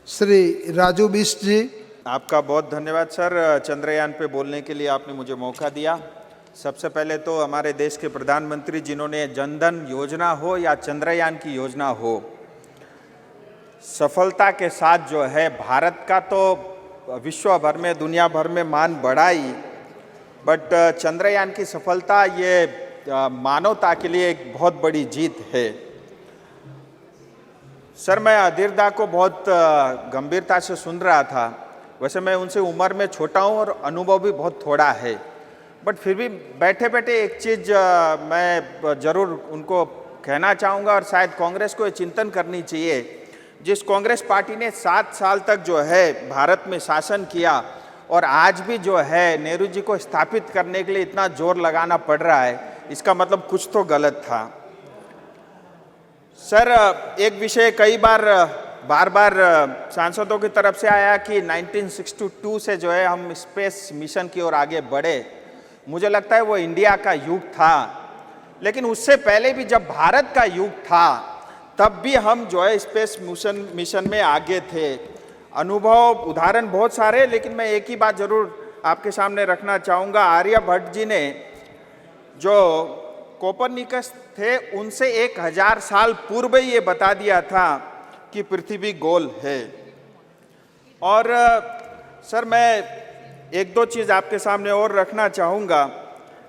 श्री राजू बिष्ट जी। आपका बहुत धन्यवाद सर, चंद्रयान पे बोलने के लिए आपने मुझे मौका दिया। सबसे पहले तो हमारे देश के प्रधानमंत्री जिन्होंने जनधन योजना हो या चंद्रयान की योजना हो, सफलता के साथ जो है भारत का तो विश्व भर में दुनिया भर में मान बढ़ाई, बट चंद्रयान की सफलता ये मानवता के लिए एक बहुत बड़ी जीत है। सर, मैं अधीर दा को बहुत गंभीरता से सुन रहा था। वैसे मैं उनसे उम्र में छोटा हूँ और अनुभव भी बहुत थोड़ा है, बट फिर भी बैठे बैठे एक चीज़ मैं ज़रूर उनको कहना चाहूँगा और शायद कांग्रेस को ये चिंतन करनी चाहिए। जिस कांग्रेस पार्टी ने 7 साल तक जो है भारत में शासन किया और आज भी जो है नेहरू जी को स्थापित करने के लिए इतना जोर लगाना पड़ रहा है, इसका मतलब कुछ तो गलत था। सर, एक विषय कई बार सांसदों की तरफ से आया कि 1962 से जो है हम स्पेस मिशन की ओर आगे बढ़े। मुझे लगता है वो इंडिया का युग था, लेकिन उससे पहले भी जब भारत का युग था तब भी हम जो है स्पेस मिशन में आगे थे। अनुभव उदाहरण बहुत सारे, लेकिन मैं एक ही बात जरूर आपके सामने रखना चाहूँगा। आर्यभट्ट जी ने जो कोपरनिकस थे उनसे 1000 साल पूर्व ही ये बता दिया था कि पृथ्वी गोल है। और सर, मैं एक दो चीज़ आपके सामने और रखना चाहूँगा।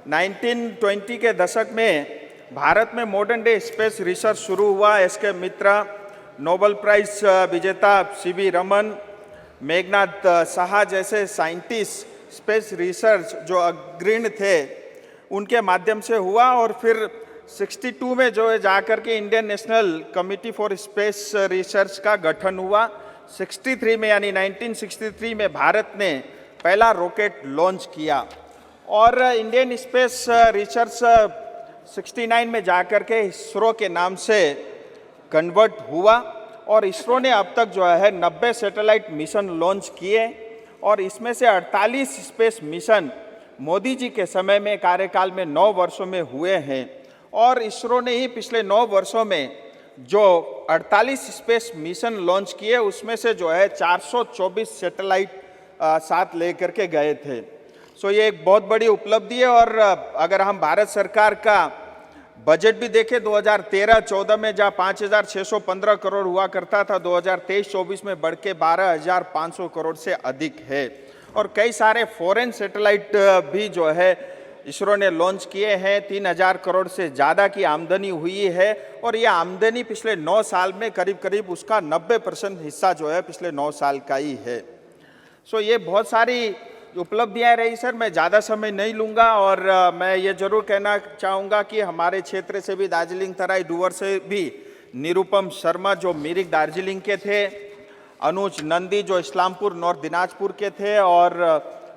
1920 के दशक में भारत में मॉडर्न डे स्पेस रिसर्च शुरू हुआ। एस.के. मित्रा, नोबेल प्राइज विजेता सी.वी. रमन, मेघनाथ साहा जैसे साइंटिस्ट स्पेस रिसर्च जो अग्रणी थे उनके माध्यम से हुआ। और फिर 62 में जो है जाकर के Indian national committee for space research का गठन हुआ। 63 में यानी 1963 में भारत ने पहला रॉकेट लॉन्च किया और इंडियन स्पेस रिसर्च 69 में जाकर के इसरो के नाम से कन्वर्ट हुआ और इसरो ने अब तक जो है 90 सैटेलाइट मिशन लॉन्च किए और इसमें से 48 स्पेस मिशन मोदी जी के समय में कार्यकाल में 9 वर्षों में हुए हैं। और इसरो ने ही पिछले 9 वर्षों में जो 48 स्पेस मिशन लॉन्च किए उसमें से जो है 424 सैटेलाइट साथ लेकर के गए थे। सो ये एक बहुत बड़ी उपलब्धि है। और अगर हम भारत सरकार का बजट भी देखें 2013-14 में जहाँ 5615 करोड़ हुआ करता था, 2023-24 में बढ़ के 12500 करोड़ से अधिक है। और कई सारे फॉरेन सैटेलाइट भी जो है इसरो ने लॉन्च किए हैं। 3000 करोड़ से ज़्यादा की आमदनी हुई है और ये आमदनी पिछले 9 साल में करीब करीब उसका 90% हिस्सा जो है पिछले 9 साल का ही है। सो ये बहुत सारी उपलब्धियां रही सर। मैं ज़्यादा समय नहीं लूँगा और मैं ये जरूर कहना चाहूँगा कि हमारे क्षेत्र से भी दार्जिलिंग तराई डूवर से भी निरुपम शर्मा जो मिरिक दार्जिलिंग के थे, अनुज नंदी जो इस्लामपुर नॉर्थ दिनाजपुर के थे और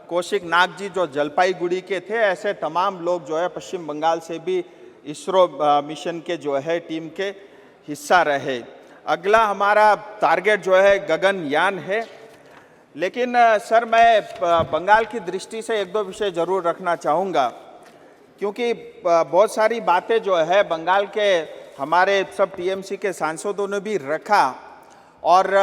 कौशिक नाग जी जो जलपाईगुड़ी के थे, ऐसे तमाम लोग जो है पश्चिम बंगाल से भी इसरो मिशन के जो है टीम के हिस्सा रहे। अगला हमारा टारगेट जो है गगनयान है। लेकिन सर, मैं बंगाल की दृष्टि से एक दो विषय जरूर रखना चाहूँगा, क्योंकि बहुत सारी बातें जो है बंगाल के हमारे सब टीएमसी के सांसदों ने भी रखा और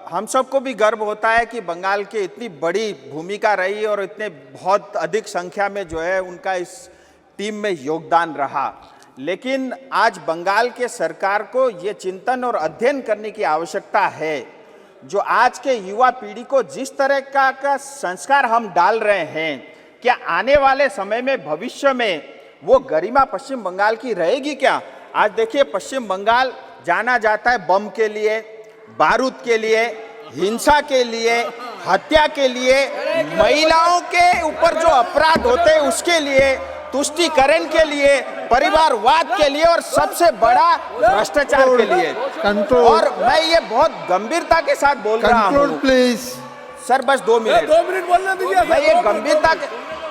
हम सबको भी गर्व होता है कि बंगाल की इतनी बड़ी भूमिका रही और इतने बहुत अधिक संख्या में जो है उनका इस टीम में योगदान रहा। लेकिन आज बंगाल के सरकार को ये चिंतन और अध्ययन करने की आवश्यकता है, जो आज के युवा पीढ़ी को जिस तरह का संस्कार हम डाल रहे हैं, क्या आने वाले समय में भविष्य में वो गरिमा पश्चिम बंगाल की रहेगी क्या? आज देखिए, पश्चिम बंगाल जाना जाता है बम के लिए, बारूद के लिए, हिंसा के लिए, हत्या के लिए, महिलाओं के ऊपर जो अपराध होते हैं उसके लिए, तुष्टीकरण के लिए, परिवारवाद के लिए और सबसे बड़ा भ्रष्टाचार के लिए। और मैं ये बहुत गंभीरता के साथ बोल रहा हूँ। प्लीज सर, बस 2 मिनट बोलने दीजिए। मैं ये गंभीरता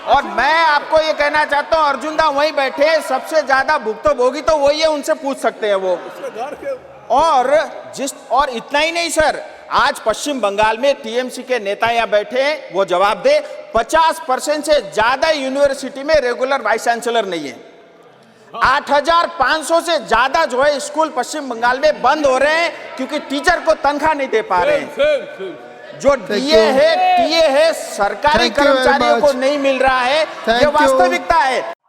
और मैं आपको ये कहना चाहता हूँ, अर्जुन दा वहीं बैठे, सबसे ज्यादा भुक्तभोगी तो वही है, उनसे पूछ सकते हैं वो। और इतना ही नहीं सर, आज पश्चिम बंगाल में टीएमसी के नेता यहाँ बैठे हैं, वो जवाब दे, 50% से ज्यादा यूनिवर्सिटी में रेगुलर वाइस चांसलर नहीं है। 8,500 से ज्यादा जो है स्कूल पश्चिम बंगाल में बंद हो रहे हैं क्योंकि टीचर को तनख्वाह नहीं दे पा रहे हैं। जो डीए है, टीए है, सरकारी Thank you very कर्मचारियों को much. नहीं मिल रहा है, ये Thank you. वास्तविकता है।